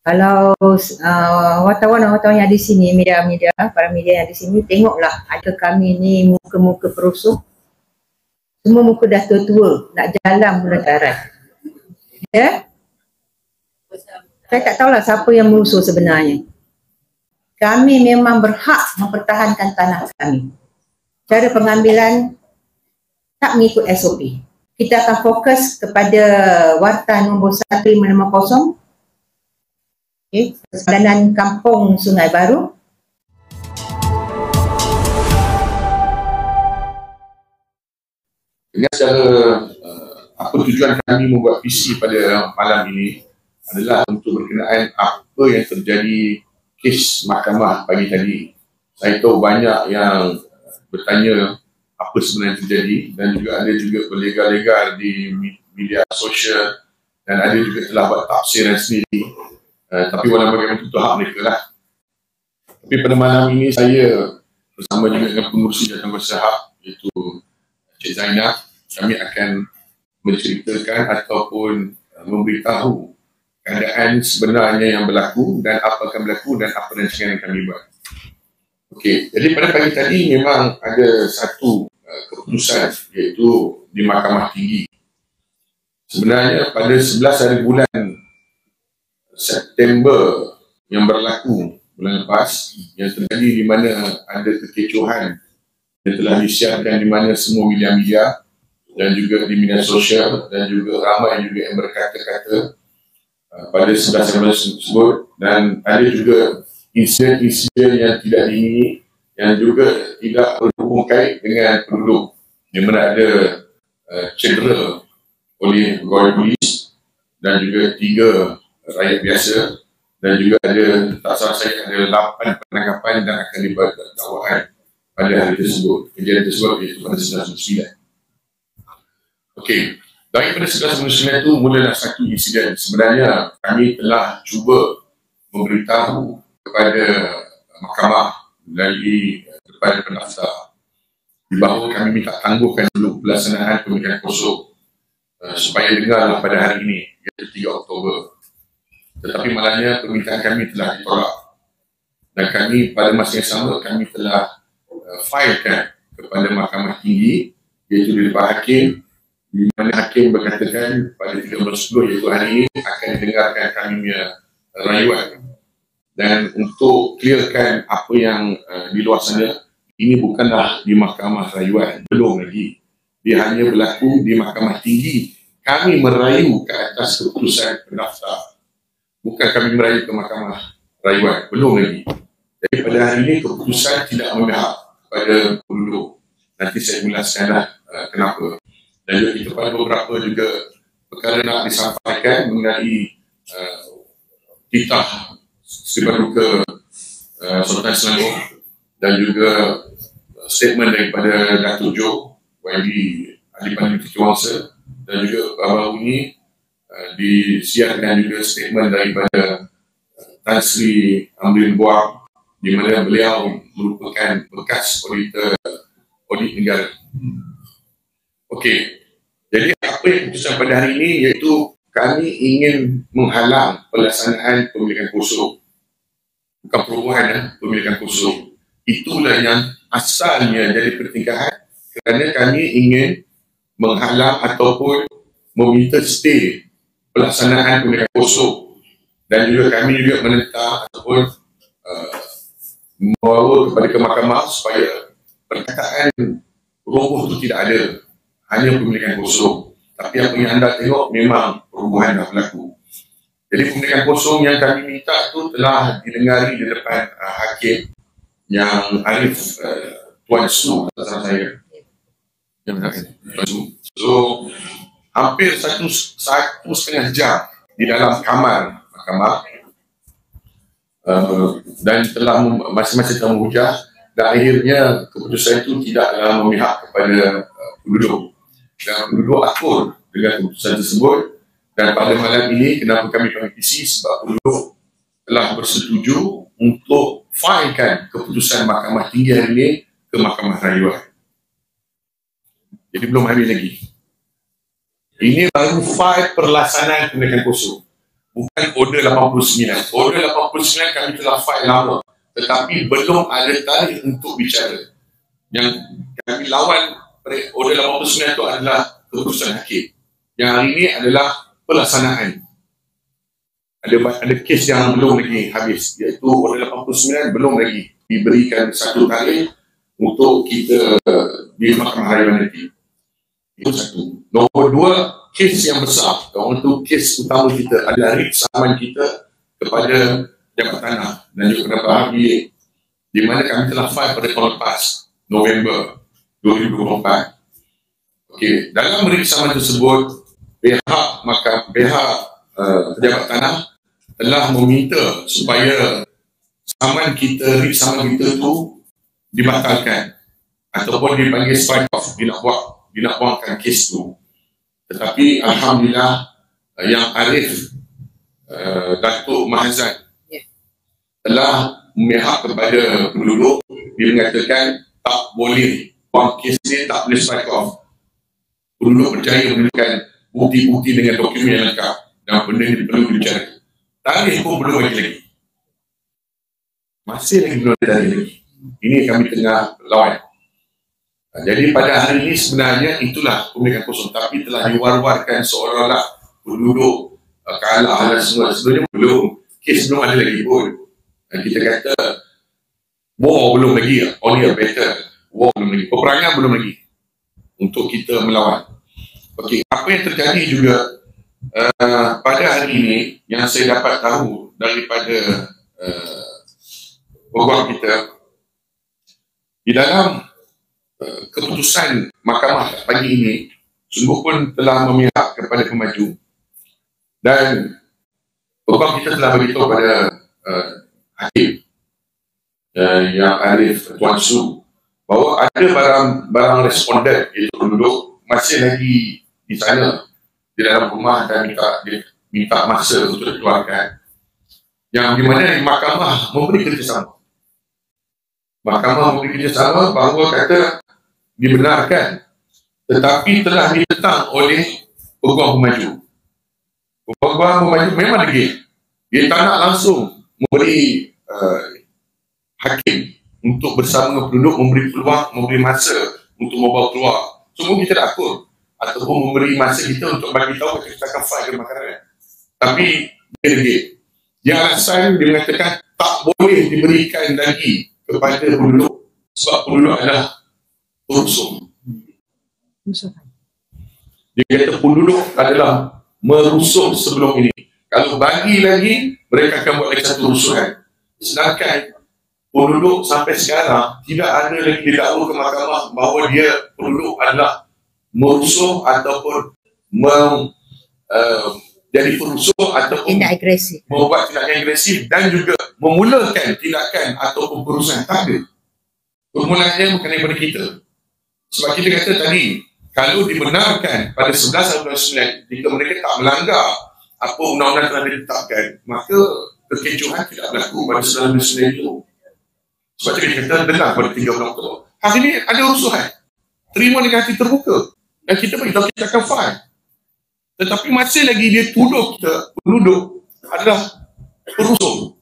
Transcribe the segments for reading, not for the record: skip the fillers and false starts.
Kalau wartawan-wartawan yang ada di sini, para media yang ada di sini, tengoklah ada kami ni muka-muka perusuh. Semua muka dah tua-tua, nak jalan pun dah tarat. Ya? Saya tak tahulah siapa yang merusuh sebenarnya. Kami memang berhak mempertahankan tanah kami. Cara pengambilan tak mengikut SOP. Kita akan fokus kepada Warta nombor 1550, Persadanan Kampung Sungai Baru. Dengan secara apa tujuan kami membuat PC pada malam ini adalah untuk berkenaan apa yang terjadi kes mahkamah pagi tadi. Saya tahu banyak yang bertanya apa sebenarnya terjadi, dan juga ada juga berlegar-legar di media sosial, dan ada juga telah buat tafsiran sendiri. Tapi walaupun bagaimana itu hak mereka lah. Tapi pada malam ini saya bersama juga dengan pengurusi Jawatankuasa Hak, iaitu Cik Zainab, kami akan menceritakan ataupun memberitahu keadaan sebenarnya yang berlaku dan apa akan berlaku dan apa rancangan yang kami buat. Okey, jadi pada pagi tadi memang ada satu keputusan, iaitu di Mahkamah Tinggi. Sebenarnya pada 11 hari bulan September yang berlaku bulan lepas, yang terjadi di mana ada kekecohan yang telah disiarkan di mana semua media-media dan juga di media sosial, dan juga ramai juga yang berkata-kata pada 11 hari bulan tersebut, dan ada juga insiden-insiden yang tidak diingini yang juga tidak berhubung kait dengan penduduk, di mana ada cedera oleh pegawai polis dan juga 3 rakyat biasa, dan juga ada, tak salah saya, ada 8 penangkapan dan akan dibuat dakwaan pada hari tersebut. Kejadian tersebut iaitu pada 1999. Okey, daripada 1999 itu mulalah satu insiden. Sebenarnya kami telah cuba memberitahu kepada mahkamah melalui kepada pendaftar bahawa kami minta tangguhkan dulu pelaksanaan pemilihan kosong supaya dengarlah pada hari ini, iaitu 3 Oktober. Tetapi malangnya permintaan kami telah ditolak, dan kami pada masa yang sama kami telah filekan kepada Mahkamah Tinggi, iaitu di depan hakim, di mana hakim berkatakan pada 13/10 iaitu hari ini akan didengarkan kami punya rayuan. Dan untuk clearkan apa yang di luar sana, ini bukanlah di Mahkamah Rayuan, belum lagi. Dia hanya berlaku di Mahkamah Tinggi. Kami merayu ke atas keputusan pendaftar, bukan kami merayu ke Mahkamah Rayuan, belum lagi. Jadi pada hari ini keputusan tidak memihak kepada penduduk. Nanti saya jelaskanlah kenapa. Dan juga kita pada beberapa juga perkara nak disampaikan mengenai titah Sri Paduka Sultan Selangor, dan juga statement daripada Datuk Jo YB Adipati Kewangsa, dan juga baru ini disiarkan juga statement daripada Tan Sri Amrin Buak, di mana beliau merupakan bekas auditor audit negara. Okey, jadi apa yang keputusan pada hari ini, iaitu kami ingin menghalang pelaksanaan pemilihan kosong. Bukan perubahan, pemilihan kosong. Itulah yang asalnya jadi pertingkatan, kerana kami ingin menghalang ataupun meminta stay pelaksanaan pemilihan kosong, dan juga kami juga menentang ataupun membawa kepada ke mahkamah supaya perkataan roboh itu tidak ada, hanya pemilihan kosong. Tapi apa yang anda tengok memang perubahan dah berlaku. Jadi pemilihan kosong yang kami minta itu telah didengari di depan hakim yang Arif Tuan Su, atas saya. So hampir satu setengah jam di dalam kamar mahkamah, dan telah masing-masing telah menghujah, dan akhirnya keputusan itu tidaklah memihak kepada penduduk, dan penduduk akur dengan keputusan tersebut. Dan pada malam ini kenapa kami panggil PC, sebab penduduk telah bersetuju untuk filekan keputusan Mahkamah Tinggi hari ini ke Mahkamah Rayuan. Jadi belum habis lagi. Ini baru file pelaksanaan pemilihan kosong. bukan order 89. Order 89 kami telah file lama, tetapi belum ada tarikh untuk bicara. Yang kami lawan order 89 itu adalah keputusan hakim. Yang hari ini adalah pelaksanaan. Ada kes yang belum lagi habis, iaitu order 89 belum lagi diberikan satu tarikh untuk kita di Mahkamah Harian nanti. Itu satu. Nombor dua, kes yang besar. Orang tu kes utama kita adalah writ saman kita kepada Jabat Tanah dan juga kepada PHBA, di mana kami telah file pada tahun lepas, November 2024. Okey, dalam writ saman tersebut, pihak Pejabat Tanah telah meminta supaya writ saman kita tu dibatalkan ataupun dipanggil strike off, dia nak buangkan kes tu. Tetapi alhamdulillah yang Arif Datuk Mahazan telah memihak kepada penduduk. Dia mengatakan tak boleh buang kes ni, tak boleh strike off. Penduduk percaya menunjukkan bukti-bukti dengan dokumen yang lengkap dan benda ni perlu dibicarakan. Tarikh pun belum lagi. Masih lagi belum ada tarikh lagi. Ini kami tengah lawan. Jadi pada hari ini sebenarnya itulah pemilikan kosong, tapi telah diwar-warkan seolah-olah penduduk kalah dan semua. Sebenarnya belum, kes belum ada lagi pun. Dan kita kata war belum lagi, only a battle. War belum lagi, peperangan belum lagi untuk kita melawan. Okey, apa yang terjadi juga pada hari ini yang saya dapat tahu daripada program kita, di dalam keputusan mahkamah pagi ini sungguh pun telah memihak kepada pemaju, dan program kita telah beritahu kepada hakim yang Arif Tuan Su bahawa ada barang responden, iaitu penduduk masih lagi di sana di dalam rumah dan minta masa untuk dikeluarkan, yang di mana mahkamah memberi kerjasama. Mahkamah memberi kerjasama bahawa kata dibenarkan, tetapi telah ditentang oleh peguam pemaju. Peguam pemaju memang degil. Dia tak nak langsung memberi hakim untuk bersama dengan penduduk, memberi peluang, memberi masa untuk membawa keluar. Semua kita tak akur, ataupun memberi masa kita untuk bagi tahu kita akan file ke mahkamah. Tapi dia degil. Dia alasan, dia mengatakan tak boleh diberikan lagi kepada penduduk sebab penduduk adalah perusuh. Dia kata penduduk adalah merusuh sebelum ini. Kalau bagi lagi, mereka akan buat lagi satu rusuhan. Sedangkan penduduk sampai sekarang tidak ada lagi didakwa ke mahkamah bahawa dia penduduk adalah merusuh ataupun jadi perusuh ataupun tindak agresif, membuat tindakan agresif dan juga memulakan tindakan ataupun perusahaan. Tak ada. Permulaannya bukan daripada kita. Sebab kita kata tadi, kalau dibenarkan pada 11/9 jika mereka tak melanggar apa undang-undang telah ditetapkan, maka kekecohan tidak berlaku pada 11/9 itu. Sebab itu kita kata dengar pada 13 Oktober. Hari ini ada urusan. Terima dengan hati terbuka. Dan kita beritahu kita akan file. Tetapi masih lagi dia tuduh kita, penduduk adalah perusuh.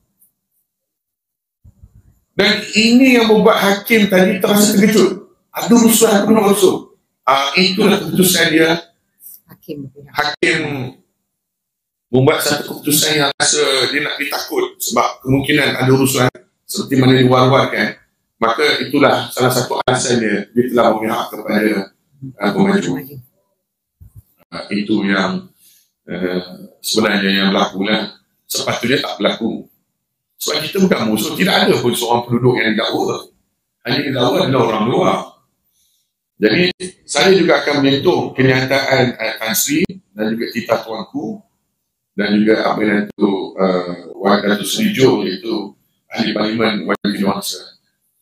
Dan ini yang membuat hakim tadi terasa terkejut. Ada urusan penuh urusan. Itulah keputusan dia. Hakim membuat satu keputusan yang rasa dia nak ditakut sebab kemungkinan ada urusan seperti mana diwar-warkan. Maka itulah salah satu alasan dia telah memihak kepada pemaju. Itu yang sebenarnya yang berlaku lah. Sepatutnya tak berlaku. Sebab kita bukan musuh, tidak ada pun seorang penduduk yang didakwa. Hanya didakwa adalah orang luar. Jadi saya juga akan menyentuh kenyataan Tan Sri dan juga titah tuanku dan juga apa yang itu Wan Datuk Seri Jo, iaitu Ahli Parlimen Wakil Bangsa.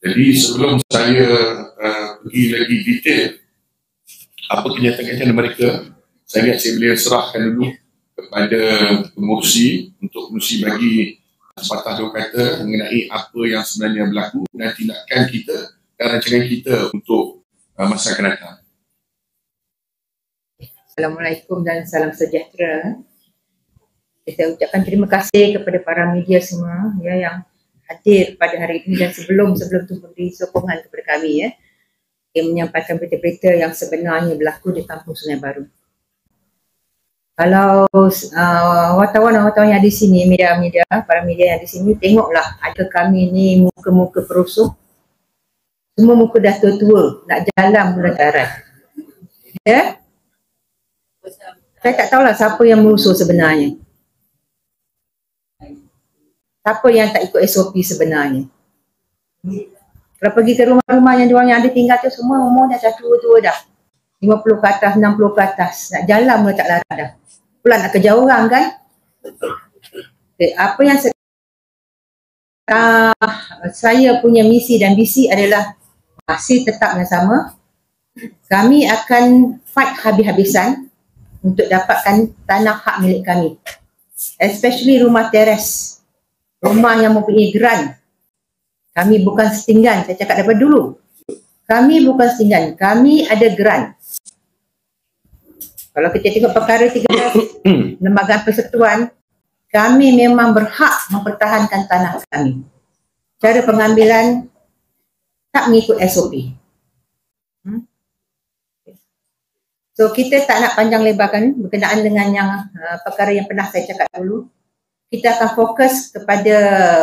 Jadi sebelum saya pergi lagi detail apa kenyataan mereka, saya boleh serahkan dulu kepada pengurusi untuk pengurusi bagi sepatah dua kata mengenai apa yang sebenarnya berlaku dan tindakan kita dan rancangan kita untuk masa akan datang. Assalamualaikum dan salam sejahtera. Kita ucapkan terima kasih kepada para media semua ya yang hadir pada hari ini dan sebelum tu memberi sokongan kepada kami ya, yang menyampaikan berita-berita yang sebenarnya berlaku di Kampung Sungai Baru. Kalau wartawan-wartawan yang di sini, para media yang di sini, tengoklah ada kami ni muka-muka perusuh. Semua muka dah tua-tua, nak jalan mula darat. Ya? Saya tak tahulah siapa yang merusuh sebenarnya. Siapa yang tak ikut SOP sebenarnya. Kalau pergi ke rumah-rumah yang diorang yang ada tinggal tu, semua umur dah tua-tua dah. 50 ke atas, 60 ke atas. Nak jalan mula tak larat dah. Pula nak kerja orang kan. Okay, apa yang saya punya misi dan visi adalah masih tetap yang sama. Kami akan fight habis-habisan untuk dapatkan tanah hak milik kami. Especially rumah teres. Rumah yang mempunyai grant. Kami bukan setinggan, saya cakap daripada dulu. Kami bukan setinggan, kami ada grant. Kalau kita tengok perkara 13 Lembagaan Persekutuan, kami memang berhak mempertahankan tanah kami. Cara pengambilan tak mengikut SOP. So kita tak nak panjang lebarkan berkenaan dengan yang perkara yang pernah saya cakap dulu. Kita akan fokus kepada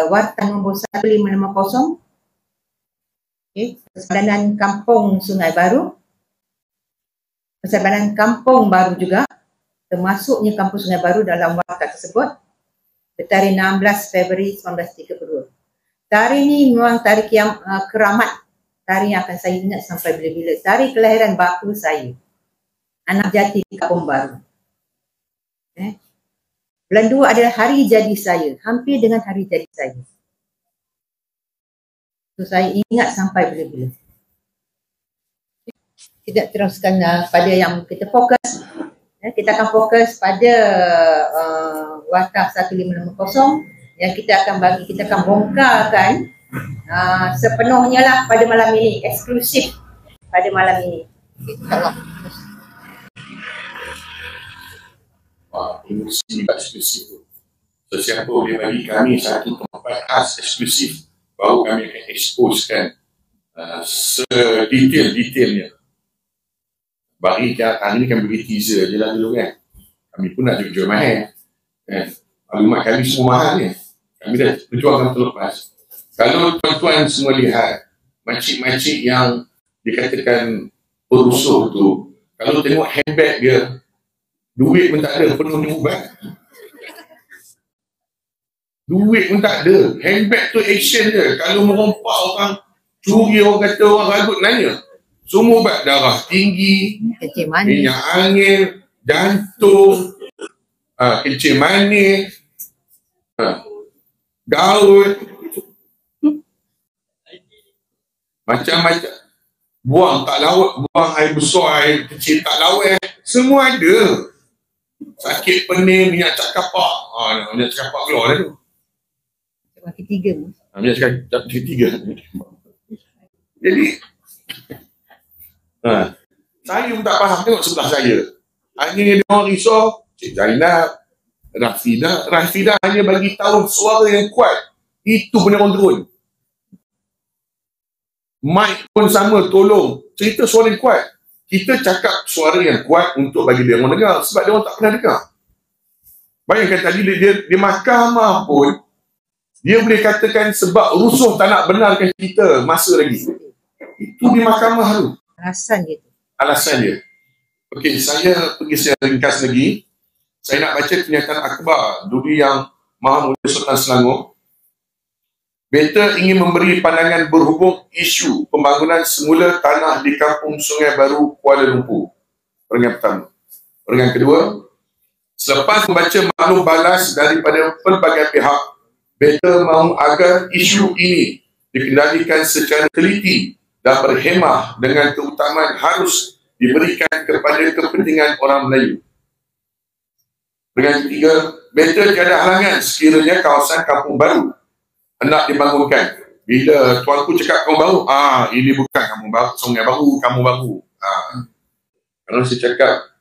warta nombor 1550. Okay. Persadanan Kampung Sungai Baru. Persadanan Kampung Baru juga, termasuknya Kampung Sungai Baru dalam warta tersebut, tarikh 16 Februari 1932. Tarikh ini memang tarikh yang keramat, tarikh yang akan saya ingat sampai bila-bila. Tarikh kelahiran bapa saya, anak jati Kampung Baru. Bulan 2 adalah hari jadi saya, hampir dengan hari jadi saya. So saya ingat sampai bila-bila. Kita teruskan pada yang kita fokus. Kita akan fokus pada warta 1550 yang kita akan bongkarkan sepenuhnya lah pada malam ini, eksklusif pada malam ini. InsyaAllah. Ini eksklusif. So, siapa boleh bagi kami satu tempat khas eksklusif, baru kami akan exposekan sedetail-detailnya. Bagi hari ni kami beri teaser je lah dulu kan. Kami pun nak jual mahal. Maklumat kami semua mahal ni. Kami dah perjuangkan terlepas. Kalau tuan-tuan semua lihat, makcik-makcik yang dikatakan perusuh tu, kalau tengok handbag dia, duit pun tak ada, penuh ubat. Duit pun tak ada. Handbag tu action je. Kalau merompak orang, curi orang kata orang ragut nanya. Semua ubat darah tinggi, minyak angin, jantung, kencing manis, gaut, macam-macam. Buang tak laut, buang air besar, air kecil tak laut, semua ada. Sakit pening, minyak cat kapak. Minyak cat kapak keluar dah tu. Ketiga. Minyak cat ketiga. Jadi, saya pun tak faham. Tengok sebelah saya. Hanya dia orang risau, Cik Zainab, Rafidah hanya bagi tahu suara yang kuat. Itu pun orang turun. Mic pun sama, tolong. Cerita suara yang kuat. Kita cakap suara yang kuat untuk bagi dia orang dengar. Sebab dia orang tak pernah dengar. Bayangkan tadi dia mahkamah pun, dia boleh katakan sebab rusuh tak nak benarkan kita masa lagi. Itu di mahkamah tu. Alasan dia. Okey, saya pergi secara ringkas lagi. Saya nak baca kenyataan akhbar Duli Yang Maha Mulia Sultan Selangor. Beta ingin memberi pandangan berhubung isu pembangunan semula tanah di Kampung Sungai Baru, Kuala Lumpur. Perenggan pertama. Perenggan kedua, selepas membaca maklum balas daripada pelbagai pihak, beta mahu agar isu ini dikendalikan secara teliti dan berhemah dengan keutamaan harus diberikan kepada kepentingan orang Melayu. Dengan ketiga, beta tiada halangan sekiranya kawasan Kampung Baru hendak dibangunkan. Bila tuanku cakap Kampung Baru, ini bukan Kampung Baru, Sungai Baru, Kampung Baru. Kalau saya cakap,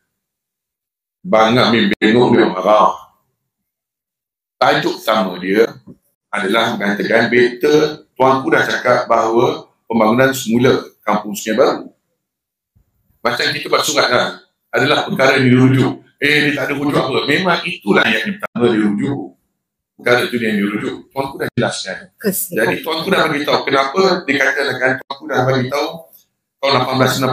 Bang Amin bengok dia marah. tajuk utama dia adalah mengatakan beta tuanku dah cakap bahawa pembangunan semula kampung Sungai Baru. Macam kita buat surat lah, adalah perkara yang dirujuk. Dia tak ada rujuk apa. Memang itulah yang pertama dirujuk. Perkara itu yang dirujuk. Tuanku dah jelaskan. Jadi tuanku dah beritahu kenapa dikatakan tuanku dah beritahu tahun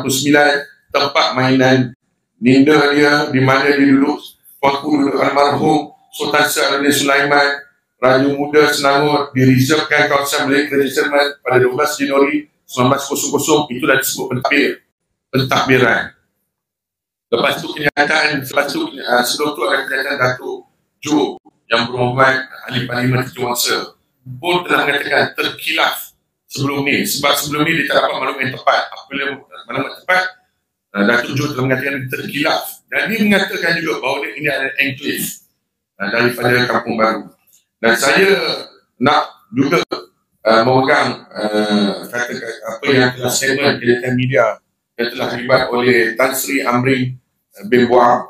1869 tempat mainan Ninda dia di mana dia duduk. Tuanku duduk almarhum Sultan Sa'aduddin Sulaiman, Raja Muda Selangor, direservkan kawasan Merdeka Jerman pada 12 Januari 1900. Itu dah disebut pentadbiran. Lepas tu kenyataan, sebelum tu ada kenyataan Datuk Jo yang berhormat Ahli Parlimen Ketua Mangsa pun telah mengatakan terkhilaf sebelum ni. Sebab sebelum ni dia tak dapat maklumat yang tepat. Apabila maklumat tepat, Datuk Jo telah mengatakan terkhilaf. Dan dia mengatakan juga bahawa ini adalah enclave daripada Kampung Baru. Dan saya nak juga memegang apa yang telah statement kegiatan media yang telah dibuat oleh Tan Sri Amring bin Buang,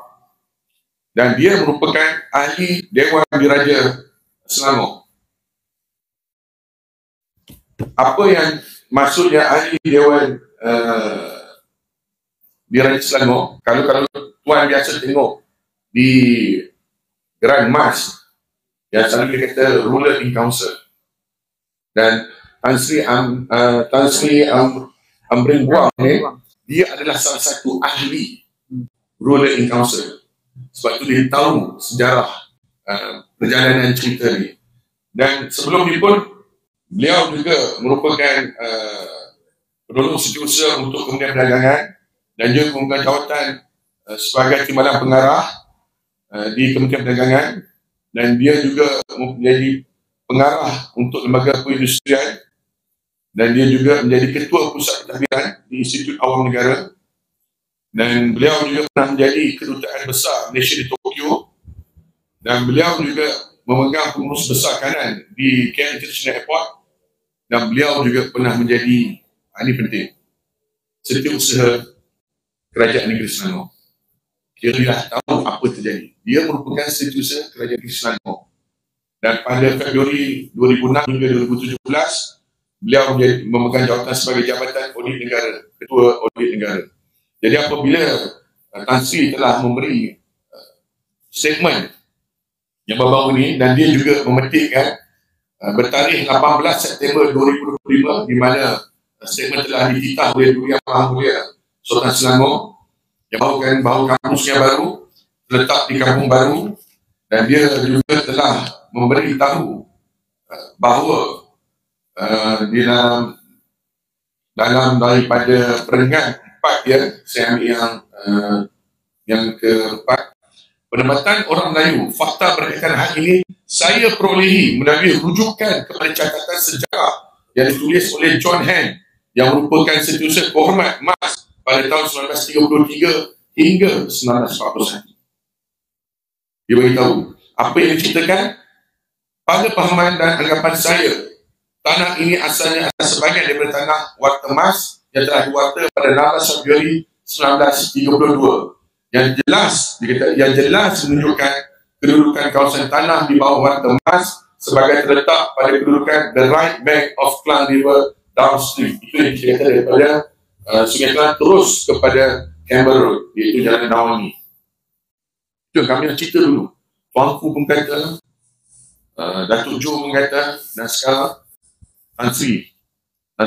dan dia merupakan ahli Dewan Diraja Selangor. Apa yang maksudnya ahli Dewan Diraja Selangor? Kalau tuan biasa tengok di Grand Mas yang selalu dia kata ruler in council, dan Tan Sri Amring Buang ni, dia adalah salah satu ahli ruler in council. Sebab tu dia tahu sejarah perjalanan cerita ni. Dan sebelum ni pun beliau juga merupakan penolong setiausaha untuk Kementerian Perdagangan dan juga memegang jawatan sebagai timbalan pengarah di Kementerian Perdagangan, dan dia juga menjadi pengarah untuk lembaga perindustrian, dan dia juga menjadi ketua pusat pentadbiran di Institut Awam Negara, dan beliau juga pernah menjadi kedutaan besar Malaysia di Tokyo, dan beliau juga memegang pengurus besar kanan di KL International Airport, dan beliau juga pernah menjadi ahli penting setiausaha Kerajaan Negeri Selangor. Dia dah tahu apa terjadi. Dia merupakan setiausaha Kerajaan Negeri Selangor, dan pada Februari 2006 hingga 2017 beliau memegang jawatan sebagai Jabatan Audit Negara, Ketua Audit Negara. Jadi apabila Tan Sri telah memberi statement yang baru-baru ini, dan dia juga memetikkan bertarikh 18 September 2025, di mana statement telah dititah oleh Duli Yang Maha Mulia Sultan Selangor yang bahawa Kampung Sungai Baru terletak di Kampung Baru, dan dia juga telah memberi tahu bahawa di dalam daripada peringkat 4 dia, saya ambil yang keempat, penempatan orang Melayu, fakta berkaitan hal ini saya perolehi melalui rujukan kepada catatan sejarah yang ditulis oleh John Hand yang merupakan setiausaha kehormat MAS pada tahun 1933 hingga 1941. Dia beritahu apa yang diceritakan pada pahaman dan anggapan saya, tanah ini asalnya adalah sebahagian daripada tanah warta emas yang telah diwarta pada 16 Februari 1932. Yang jelas menunjukkan kedudukan kawasan tanah di bawah warta emas sebagai terletak pada kedudukan the right bank of Klang River downstream. Itu yang dikatakan daripada Sungai Klang terus kepada Canberra Road, iaitu Jalan Nawangi. Itu yang kami nak cerita dulu. Tuanku pun kata, Datuk Jo pun kata, dan sekarang Tan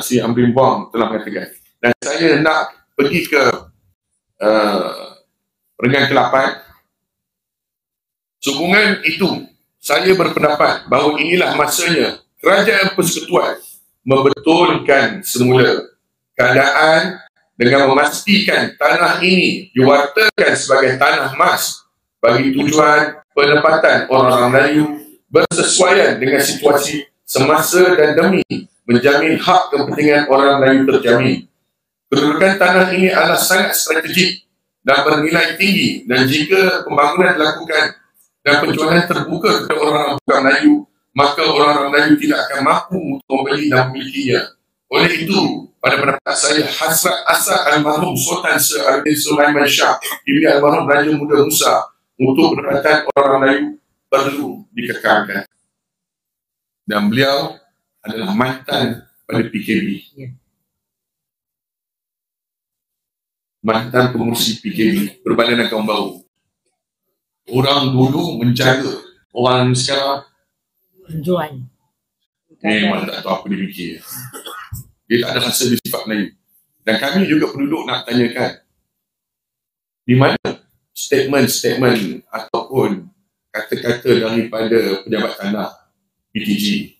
Sri Amring Buang telah mengatakan. Dan saya nak pergi ke peringkat ke-8. Sehubungan itu, saya berpendapat bahawa inilah masanya Kerajaan Persekutuan membetulkan semula keadaan dengan memastikan tanah ini diwartakan sebagai tanah emas bagi tujuan penempatan orang-orang Melayu bersesuaian dengan situasi semasa dan demi menjamin hak kepentingan orang Melayu terjamin. Kedudukan tanah ini adalah sangat strategik dan bernilai tinggi, dan jika pembangunan dilakukan dan penjualan terbuka kepada orang-orang bukan Melayu, maka orang-orang Melayu tidak akan mampu untuk membeli dan memilikinya. Oleh itu, pada pendapat saya, hasrat asal almarhum Sultan Sa'aduddin Sulaiman Shah, ibni almarhum Raja Muda Musa untuk penempatan orang-orang Melayu perlu dikekalkan. Dan beliau adalah mantan pada PKB. Mantan pengurusi PKB, Perbadanan Kaum Bau. Orang dulu menjaga, orang sekarang Jual. memang tak tahu apa dia fikir. Dia tak ada rasa di sifat Melayu. Dan kami juga penduduk nak tanyakan, di mana statement-statement ataupun kata-kata daripada pejabat tanah PTG.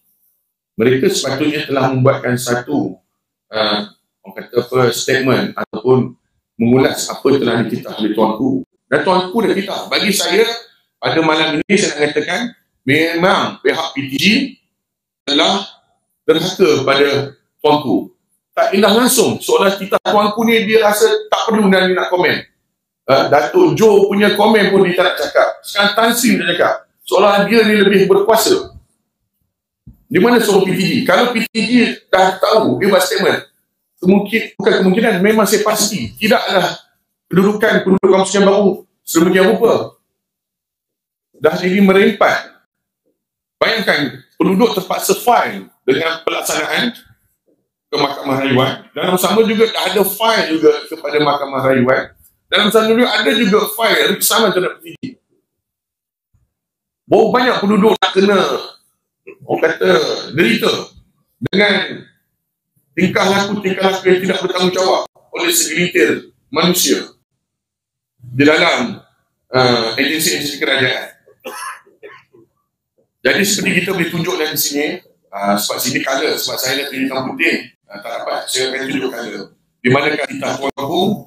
Mereka sepatutnya telah membuatkan satu orang kata apa, statement ataupun mengulas apa yang telah dititah oleh Tuanku. Dan Tuanku dah titah. Bagi saya, pada malam ini saya nak katakan, memang pihak PTG telah derhaka pada Tuanku. Tak indah langsung, seolah titah Tuanku ni dia rasa tak perlu dan dia nak komen. Datuk Jo punya komen pun dia tak nak cakap. Sekarang Tan Sri dah cakap, seolah dia ni lebih berkuasa. Di mana seorang PTG? Kalau PTG dah tahu, dia buat statement, bukan kemungkinan, memang saya pasti tidaklah kedudukan penduduk Kampung Sungai Baru sedemikian rupa. Dah jadi merempat. Bayangkan, penduduk terpaksa file dengan pelaksanaan ke Mahkamah Rayuan. Dalam sama juga ada file juga kepada Mahkamah Rayuan. Dalam sama juga ada juga file riksaman terhadap PTG. Berapa banyak penduduk nak kena, orang kata, derita dengan tingkah laku yang tidak bertanggungjawab oleh segelintir manusia di dalam agensi-agensi kerajaan. Jadi seperti kita boleh tunjukkan di sini, sebab sini colour, sebab saya dah pilih hitam putih, tak dapat, saya akan tunjuk colour. Di manakah kita Tuanku,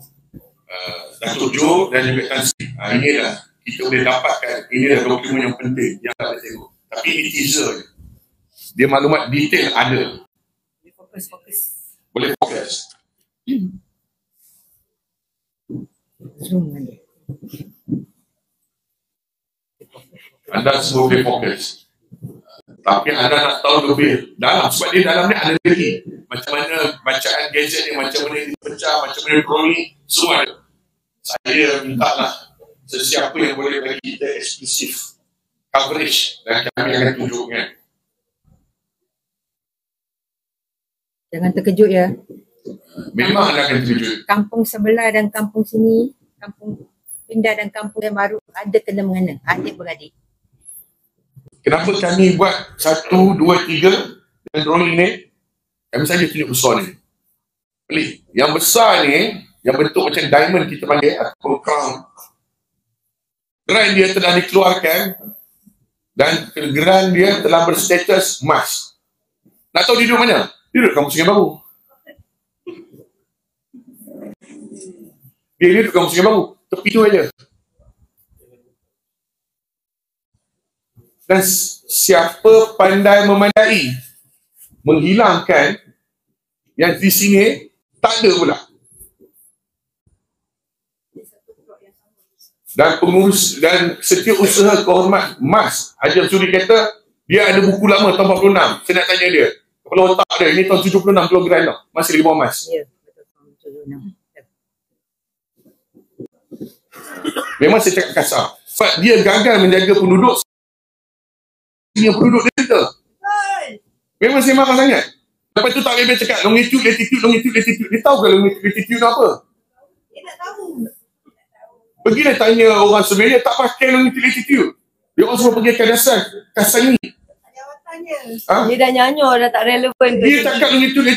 Datuk Jo dan juga Tan Sri. Inilah kita boleh dapatkan, inilah dokumen yang penting yang tak boleh tengok. Tapi ini teaser je. Dia maklumat detail ada. Boleh fokus. Zoom ada. Anda semua boleh fokus. Tapi anda nak tahu lebih dalam, sebab dia dalam ni ada lagi. Macam mana bacaan gadget ni, macam mana dipecah, macam mana dipeloni, semua ada. Saya minta lah sesiapa yang boleh bagi kita eksklusif coverage dan kami akan tunjukkan. Jangan terkejut ya. Memang anda akan terkejut. Kampung sebelah dan kampung sini, kampung pindah dan kampung yang baru ada kena mengena, adik-beradik. Kenapa kami buat 1, 2, 3 dan drawing ni? Kami saja tunjuk besar ni. Pelik. Yang besar ni, yang bentuk macam diamond kita panggil, atau crown. Geran dia telah dikeluarkan dan geran dia telah berstatus emas. Nak tahu dia duduk mana? Dia duduk Kampung Sungai Baru. Dia duduk Kampung Sungai Baru. Tepi tu aja. Dan siapa pandai memandai menghilangkan yang di sini tak ada pula. Dan pengurus dan setiausaha kehormat MAS Haji Suri kata dia ada buku lama tahun 46. Saya nak tanya dia, kepala otak dia ini tahun 76 kilogram tau, masih lagi bawah MAS. Ya, betul, tahun 76. Memang saya cakap kasar sebab dia gagal menjaga penduduk yang penduduk dia kata. Memang saya marah sangat. Lepas tu tak boleh cakap longitude, latitude. Dia tahu ke latitude apa? Dia tak tahu. Pergilah tanya orang Sebenarnya tak pakai latitude. Dia orang semua pergi Kasani. Dia dah nyanyo, dah tak relevan. Dia cakap longitude. 1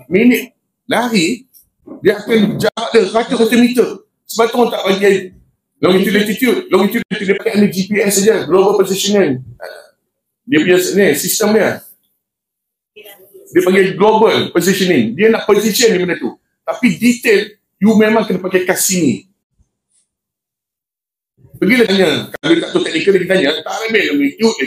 minit lari, dia akan jarak dia ratus meter. Sebab tu orang tak bagi longitude. Dia pakai under GPS saja, global positioning. Dia punya ni, sistem dia. Dia panggil global positioning. Dia nak position di mana tu. Tapi detail, you memang kena pakai Cassini. Pergilah tanya. Kalau tak tahu teknikal, dia tanya, tak ambil longitude,